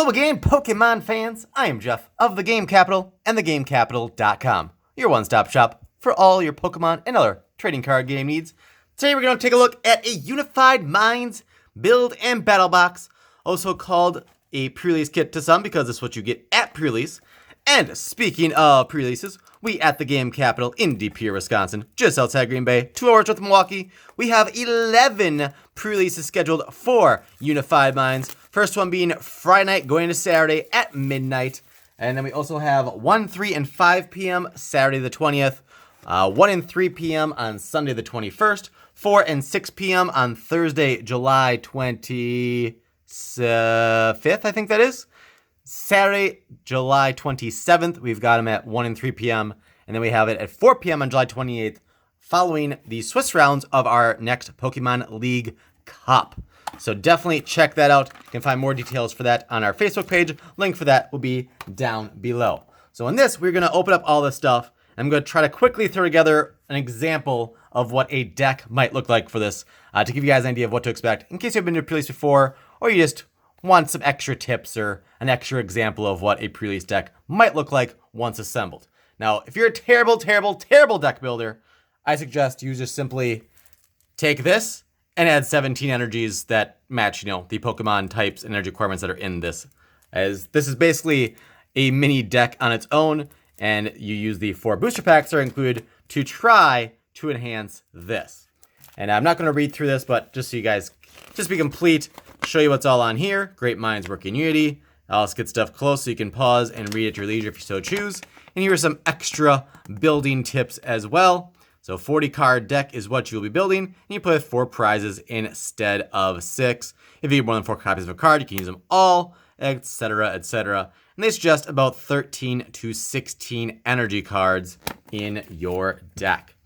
Hello again, Pokemon fans. I am Jeff of TheGameCapital and TheGameCapital.com, your one-stop shop for all your Pokemon and other trading card game needs. Today we're going to take a look at a Unified Minds build and battle box, also called a pre-release kit to some because it's what you get at pre-release. And speaking of pre-releases, we at TheGameCapital in De Pere, Wisconsin, just outside Green Bay, 2 hours north of Milwaukee, we have 11 pre-releases scheduled for Unified Minds. First one being Friday night going into Saturday at midnight. And then we also have 1, 3, and 5 p.m. Saturday the 20th, 1 and 3 p.m. on Sunday the 21st, 4 and 6 p.m. on Thursday, July 25th, I think that is. Saturday, July 27th, we've got them at 1 and 3 p.m. And then we have it at 4 p.m. on July 28th, following the Swiss rounds of our next Pokemon League Cup. So definitely check that out. You can find more details for that on our Facebook page. Link for that will be down below. So in this, we're going to open up all this stuff. I'm going to try to quickly throw together an example of what a deck might look like for this to give you guys an idea of what to expect in case you've been to a pre-release before or you just want some extra tips or an extra example of what a pre-release deck might look like once assembled. Now, if you're a terrible deck builder, I suggest you just simply take this and add 17 energies that match, the Pokemon types and energy requirements that are in this. As this is basically a mini deck on its own, and you use the 4 booster packs that are included to try to enhance this. And I'm not going to read through this, but just so you guys just be complete, show you what's all on here. Great minds work in unity. All this good stuff close so you can pause and read at your leisure if you so choose. And here are some extra building tips as well. So 40 card deck is what you'll be building, and you play with 4 prizes instead of 6. If you get more than 4 copies of a card, you can use them all, etc., etc. And there's just about 13 to 16 energy cards in your deck.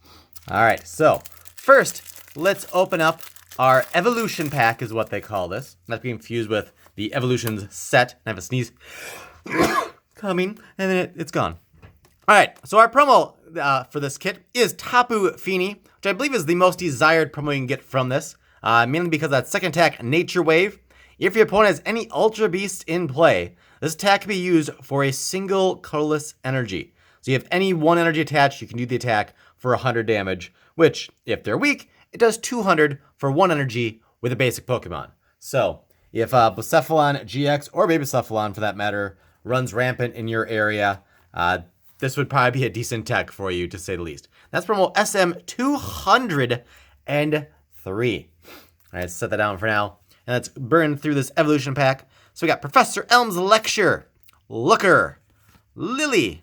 All right, so first, let's open up our evolution pack is what they call this. Not being confused with the evolutions set. I have a sneeze coming, and then it's gone. All right, so our promo for this kit is Tapu Fini, which I believe is the most desired promo you can get from this, mainly because that second attack, Nature Wave. If your opponent has any Ultra Beasts in play, this attack can be used for a single colorless energy. So you have any 1 energy attached, you can do the attack for 100 damage, which, if they're weak, it does 200 for 1 energy with a basic Pokemon. So if Blacephalon GX, or Babycephalon for that matter, runs rampant in your area, this would probably be a decent tech for you, to say the least. That's promo SM203. All right, let's set that down for now. And let's burn through this evolution pack. So we got Professor Elm's Lecture, Looker, Lily,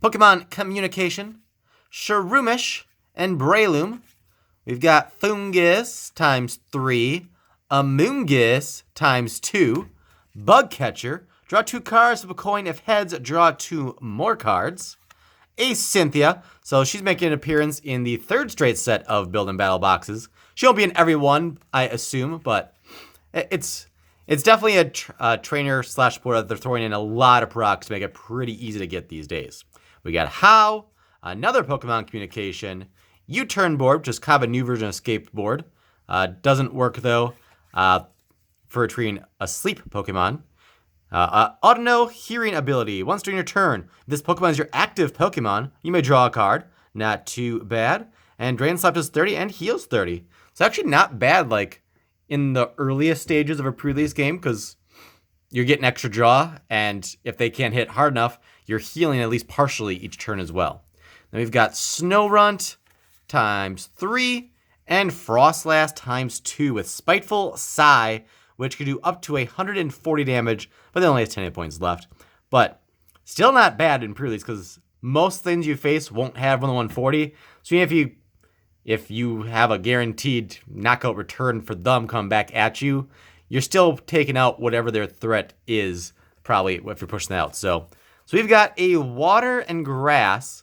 Pokemon Communication, Shroomish, and Breloom. We've got Fungus times 3, Amoonguss times 2, Bugcatcher, draw 2 cards, flip a coin. If heads, draw 2 more cards. A Cynthia, so she's making an appearance in the 3rd straight set of build and battle boxes. She won't be in every one, I assume, but it's definitely a trainer / supporter that they're throwing in a lot of procs to make it pretty easy to get these days. We got How, another Pokemon Communication, U-Turn board, just kind of a new version of Escape board. Doesn't work though for treating a sleep Pokemon. Autono Hearing ability. Once during your turn, if this Pokemon is your active Pokemon, you may draw a card. Not too bad. And Drain Slap does 30 and heals 30. It's actually not bad, like in the earliest stages of a pre-release game, because you're getting extra draw, and if they can't hit hard enough, you're healing at least partially each turn as well. Then we've got Snorunt times 3 and Frostlast times 2 with Spiteful Sigh, which can do up to 140 damage, but they only have 10 hit points left. But still not bad in pre-release, because most things you face won't have more than 140. So even if you have a guaranteed knockout return for them coming back at you, you're still taking out whatever their threat is, probably, if you're pushing that out. So we've got a Water and Grass,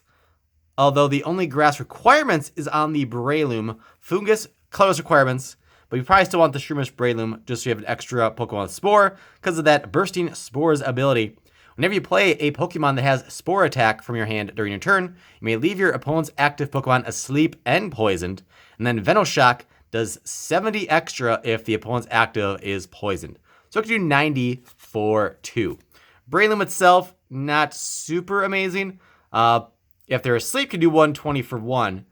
although the only grass requirements is on the Breloom. Fungus, colorless requirements, but you probably still want the Shroomish Breloom just so you have an extra Pokemon Spore because of that Bursting Spores ability. Whenever you play a Pokemon that has Spore attack from your hand during your turn, you may leave your opponent's active Pokemon asleep and poisoned, and then Venoshock does 70 extra if the opponent's active is poisoned. So it can do 90 for 2. Breloom itself, not super amazing. If they're asleep, can do 120 for 1.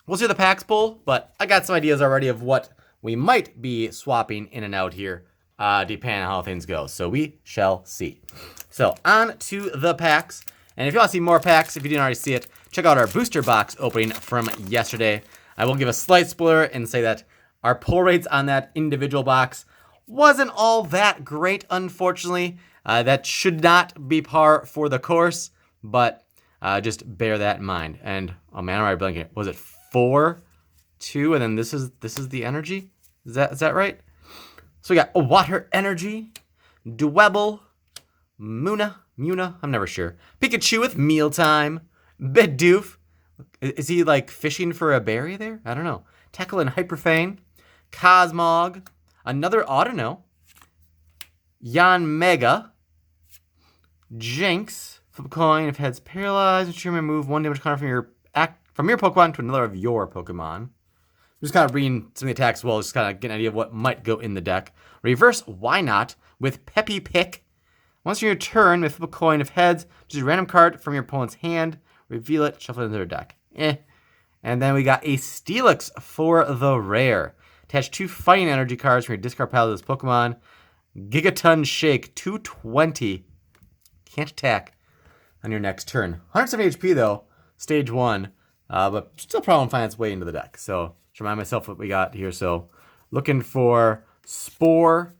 We'll see the packs pull, but I got some ideas already of what we might be swapping in and out here, depending on how things go. So we shall see. So on to the packs. And if you want to see more packs, if you didn't already see it, check out our booster box opening from yesterday. I will give a slight spoiler and say that our pull rates on that individual box wasn't all that great, unfortunately. That should not be par for the course, but just bear that in mind. And oh man, I'm already blanking. Was it 4, 2, and then this is the energy? Is that right? So we got a Water Energy, Dwebble, Muna, I'm never sure. Pikachu with Mealtime, Bidoof. Is he like fishing for a berry there? I don't know. Tackle and Hyperfane, Cosmog, another Audino, Yanmega, Jinx, flip a coin if head's paralyzed, ensure you remove 1 damage counter from your Pokemon to another of your Pokemon. Just kind of reading some of the attacks as well, just kind of get an idea of what might go in the deck. Reverse Why Not with Peppy Pick. Once in your turn, flip a coin of heads, choose a random card from your opponent's hand, reveal it, shuffle it into their deck. And then we got a Steelix for the rare. Attach 2 fighting energy cards from your discard pile to this Pokemon. Gigaton Shake, 220. Can't attack on your next turn. 170 HP though, stage 1. But still probably find its way into the deck. So just remind myself what we got here. So looking for Spore.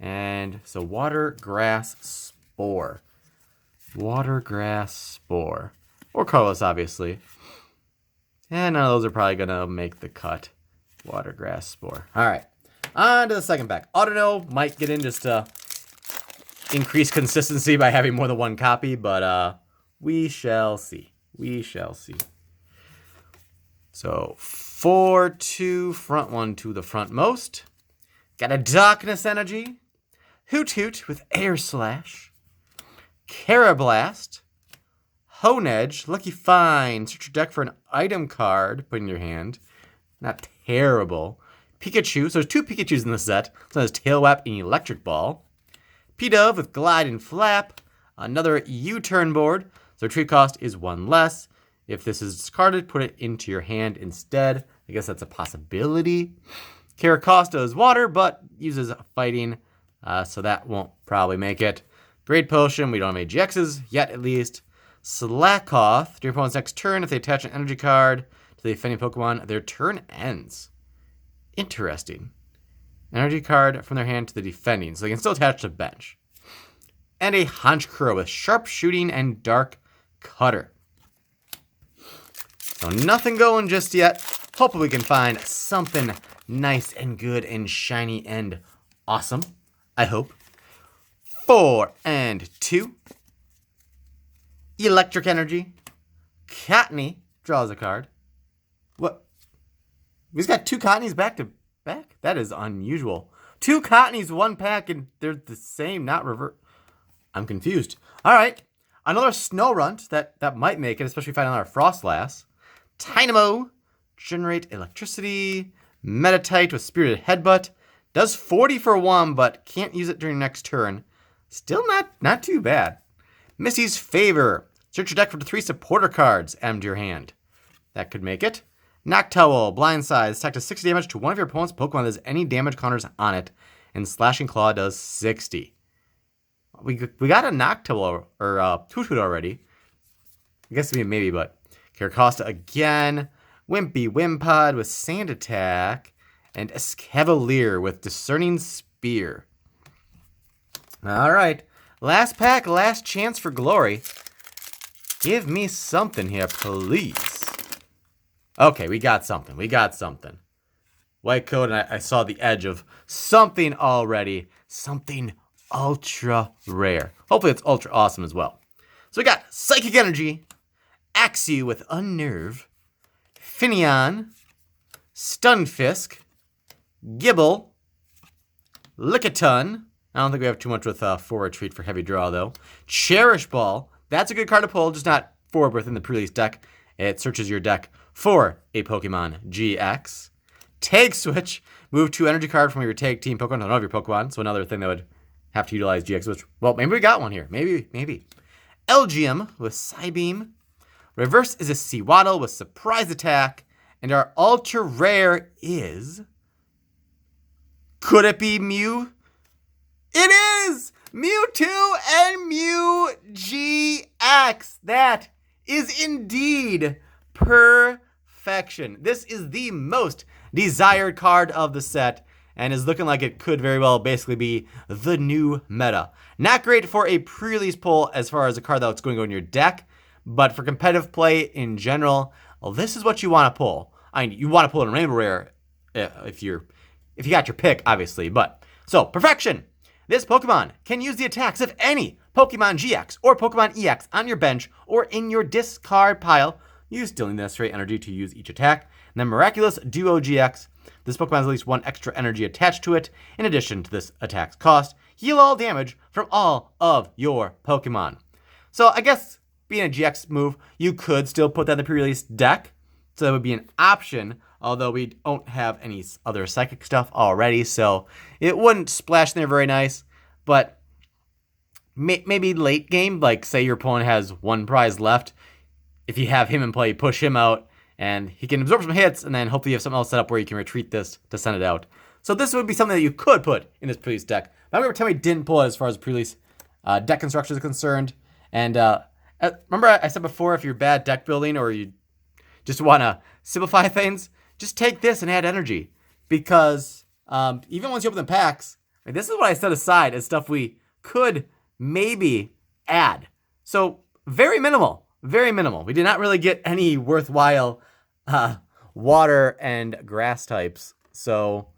And so Water Grass Spore. Water Grass Spore. Or Carlos, obviously. And none of those are probably going to make the cut. Water Grass Spore. All right. On to the second pack. Audino might get in just to increase consistency by having more than 1 copy. But we shall see. We shall see. So 4, 2, front 1 to the frontmost. Got a Darkness Energy. Hoot Hoot with Air Slash, Carablast, Honedge, Lucky Find. Search your deck for an item card, put in your hand. Not terrible. Pikachu, so there's 2 Pikachus in this set. So there's Tail Whip and Electric Ball. P-Dove with Glide and Flap. Another U-turn board, so retreat cost is 1 less. If this is discarded, put it into your hand instead. I guess that's a possibility. Caracosta is water, but uses fighting. So that won't probably make it. Great Potion, we don't have any GXs yet at least. Slackoth, during your opponent's next turn, if they attach an energy card to the defending Pokemon, their turn ends. Interesting. Energy card from their hand to the defending, so they can still attach to bench. And a Honchkrow with Sharpshooting and Dark Cutter. So nothing going just yet. Hopefully we can find something nice and good and shiny and awesome. I hope. 4 and 2. Electric Energy. Cottonee draws a card. What? We've got 2 Cottonees back to back? That is unusual. 2 Cottonees, 1 pack, and they're the same, not reverse. I'm confused. All right. Another Snorunt that might make it, especially if I find another Frostlass. Tynamo. Generate Electricity. Metatite with Spirited Headbutt. Does 40 for 1, but can't use it during next turn. Still not too bad. Missy's Favor. Search your deck for the 3 supporter cards. Add them to your hand. That could make it. Noctowl. Blindside. Attack does 60 damage to one of your opponent's Pokemon that has any damage counters on it. And Slashing Claw does 60. We got a Noctowl or Hoot Hoot already. I guess maybe, but Caracosta again. Wimpy Wimpod with Sand Attack. And Escavalier with Discerning Spear. All right. Last pack, last chance for glory. Give me something here, please. Okay, we got something. White coat, and I saw the edge of something already. Something ultra rare. Hopefully it's ultra awesome as well. So we got Psychic Energy, Axew with Unnerve, Finneon, Stunfisk, Gibble, Lickitung. I don't think we have too much with forward retreat for heavy draw, though. Cherish Ball. That's a good card to pull, just not forward within the pre-release deck. It searches your deck for a Pokemon GX. Tag switch. Move 2 energy card from your tag team Pokemon to one of your Pokemon. So another thing that would have to utilize GX switch. Well, maybe we got one here. Maybe. Elgium with Psybeam. Reverse is a Sewaddle with surprise attack. And our ultra rare is... Could it be Mew? It is! Mewtwo and Mew GX. That is indeed perfection. This is the most desired card of the set and is looking like it could very well basically be the new meta. Not great for a pre-release pull as far as a card that's going to go in your deck, but for competitive play in general, well, this is what you want to pull. I mean, you want to pull in Rainbow Rare if you got your pick, obviously. But so perfection. This Pokemon can use the attacks of any Pokemon GX or Pokemon EX on your bench or in your discard pile. You still need the necessary energy to use each attack. And then Miraculous Duo GX. This Pokemon has at least 1 extra energy attached to it, in addition to this attack's cost. Heal all damage from all of your Pokemon. So I guess being a GX move, you could still put that in the pre-release deck. So that would be an option, although we don't have any other psychic stuff already, so it wouldn't splash in there very nice. But maybe late game, like say your opponent has 1 prize left, if you have him in play, push him out, and he can absorb some hits, and then hopefully you have something else set up where you can retreat this to send it out. So this would be something that you could put in this pre-release deck. But I remember telling me didn't pull it as far as pre-release deck construction is concerned. And remember I said before, if you're bad deck building or you just want to simplify things, just take this and add energy. Because even once you open the packs, this is what I set aside as stuff we could maybe add. So very minimal. Very minimal. We did not really get any worthwhile water and grass types. So,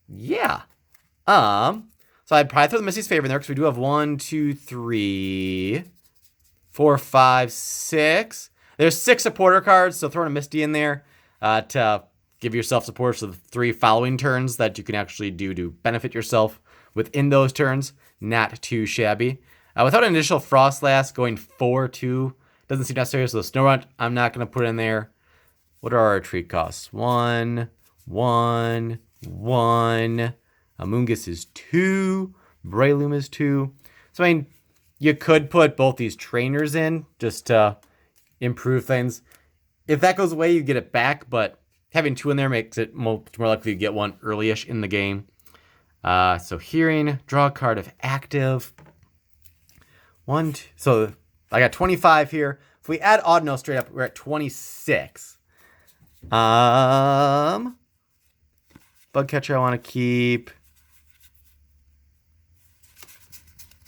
yeah. So I'd probably throw the Misty's Favor in there because we do have 1, 2, 3, 4, 5, 6. There's 6 supporter cards, so throwing a Misty in there to give yourself support for the 3 following turns that you can actually do to benefit yourself within those turns. Not too shabby. Without an initial Frostlass, going 4-2 doesn't seem necessary, so the Snorunt, I'm not going to put in there. What are our retreat costs? 1, 1, 1. Amoonguss is 2. Breloom is 2. So, I mean, you could put both these trainers in just to improve things. If that goes away, you get it back, but having 2 in there makes it more likely to get one early-ish in the game. So, Hearing, draw a card if active. 1, 2, so I got 25 here. If we add Audino straight up, we're at 26. Bugcatcher I want to keep.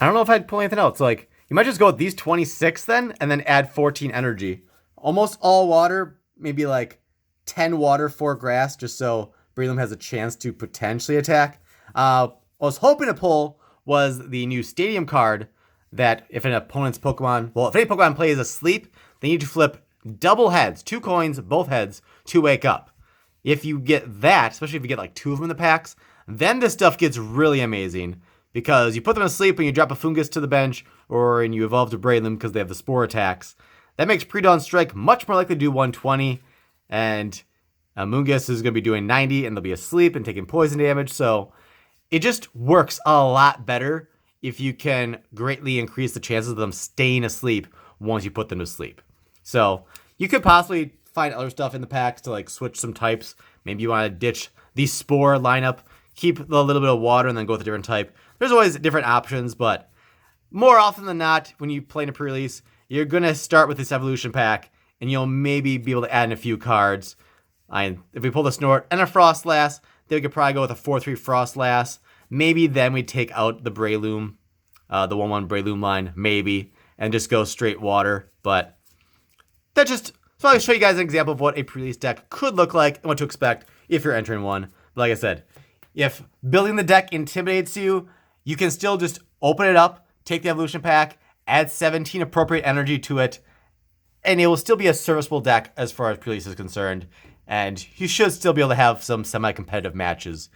I don't know if I'd pull anything else. Like, you might just go with these 26 then, and then add 14 energy. Almost all water, maybe like 10 water, 4 grass, just so Breloom has a chance to potentially attack. I was hoping to pull was the new Stadium card, that if an opponent's Pokemon, well, if any Pokemon plays asleep, they need to flip double heads, 2 coins, both heads, to wake up. If you get that, especially if you get like 2 of them in the packs, then this stuff gets really amazing, because you put them asleep and you drop a Fungus to the bench, or and you evolve to Breloom because they have the Spore attacks. That makes Pre-Dawn Strike much more likely to do 120, and Amoonguss is going to be doing 90, and they'll be asleep and taking poison damage, so it just works a lot better if you can greatly increase the chances of them staying asleep once you put them to sleep. So you could possibly find other stuff in the packs to like switch some types. Maybe you want to ditch the Spore lineup, keep a little bit of water, and then go with a different type. There's always different options, but more often than not, when you play in a pre-release, you're going to start with this evolution pack, and you'll maybe be able to add in a few cards. If we pull the Snort and a Frostlass, then we could probably go with a 4-3 Frostlass. Maybe then we take out the Breloom, the 1-1 Breloom line, maybe, and just go straight water. But that just, so I'll show you guys an example of what a pre-release deck could look like and what to expect if you're entering one. But like I said, if building the deck intimidates you, you can still just open it up, take the evolution pack, add 17 appropriate energy to it, and it will still be a serviceable deck as far as pre-release is concerned. And you should still be able to have some semi-competitive matches.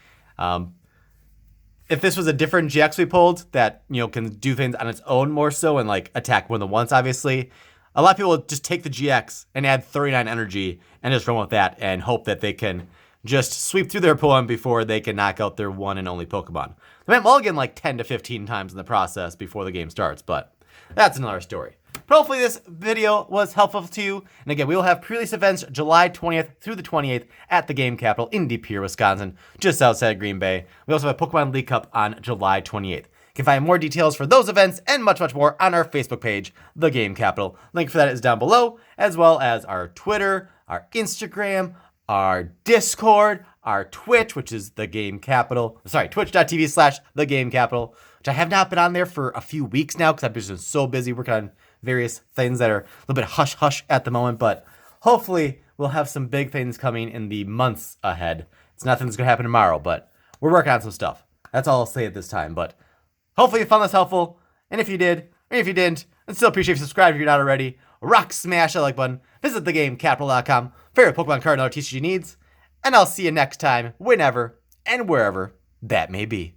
If this was a different GX we pulled that, you know, can do things on its own more so and like attack more than once, obviously, a lot of people will just take the GX and add 39 energy and just run with that and hope that they can just sweep through their Pokemon before they can knock out their one and only Pokemon. They might mulligan like 10 to 15 times in the process before the game starts, but that's another story. But hopefully this video was helpful to you. And again, we will have pre-release events July 20th through the 28th at the Game Capital in De Pere, Wisconsin, just outside Green Bay. We also have a Pokemon League Cup on July 28th. You can find more details for those events and much, much more on our Facebook page, The Game Capital. Link for that is down below, as well as our Twitter, our Instagram, our Discord, our Twitch, which is The Game Capital. Sorry, twitch.tv/TheGameCapital, which I have not been on there for a few weeks now because I've been just so busy working on various things that are a little bit hush-hush at the moment, but hopefully we'll have some big things coming in the months ahead. It's nothing that's going to happen tomorrow, but we're working on some stuff. That's all I'll say at this time, but hopefully you found this helpful, and if you did, or if you didn't, I'd still appreciate if you subscribe if you're not already. Rock smash that like button, visit TheGameCapital.com for your Pokemon card and other TCG needs, and I'll see you next time, whenever and wherever that may be.